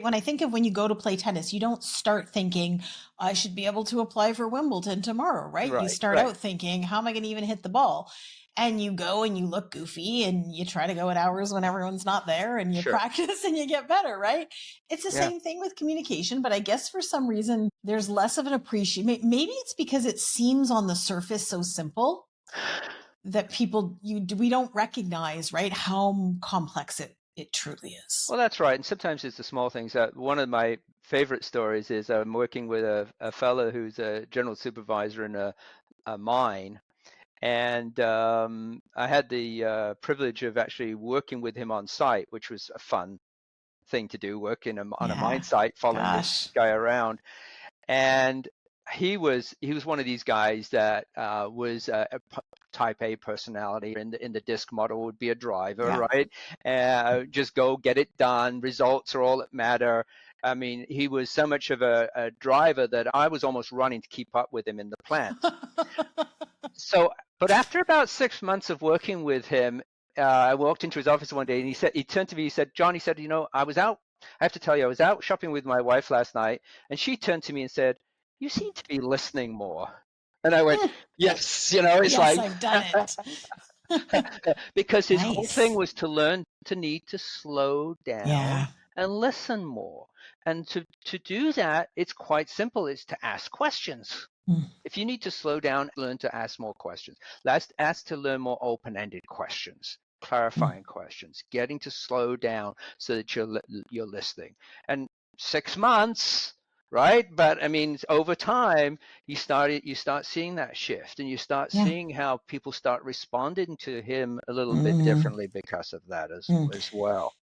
When I think of when you go to play tennis, you don't start thinking, I should be able to apply for Wimbledon tomorrow, right? You Right, start right. out thinking, how am I going to even hit the ball? And you go and you look goofy and you try to go at hours when everyone's not there and you Sure. practice and you get better, right? It's the Yeah. same thing with communication, but I guess for some reason there's less of an appreciation. Maybe it's because it seems on the surface so simple that we don't recognize, right, how complex it truly is. Well, that's right. And sometimes it's the small things. One of my favorite stories is I'm working with a fellow who's a general supervisor in a mine. And I had the privilege of actually working with him on site, which was a fun thing to do, working on a mine Yeah. site, following this Gosh. guy around. And he was one of these guys that was type A personality. In the disc model would be a driver, Yeah. right? Just go get it done. Results are all that matter. I mean, he was so much of a driver that I was almost running to keep up with him in the plant. So, but after about 6 months of working with him, I walked into his office one day and he turned to me, he said, John, he said, I was out. I have to tell you, I was out shopping with my wife last night, and she turned to me and said, you seem to be listening more. And I went, yes, it's Yes, like, I've done it. because his whole thing Nice. was to learn to need to slow down Yeah. and listen more. And to do that, it's quite simple. It's to ask questions. Mm. If you need to slow down, learn to ask more questions. Let's ask to learn more open-ended questions, Mm. clarifying questions, getting to slow down so that you're listening. And 6 months, right? But I mean, over time, you start seeing that shift, and you start Yeah. seeing how people start responding to him a little bit Mm. differently because of that as Mm. as well.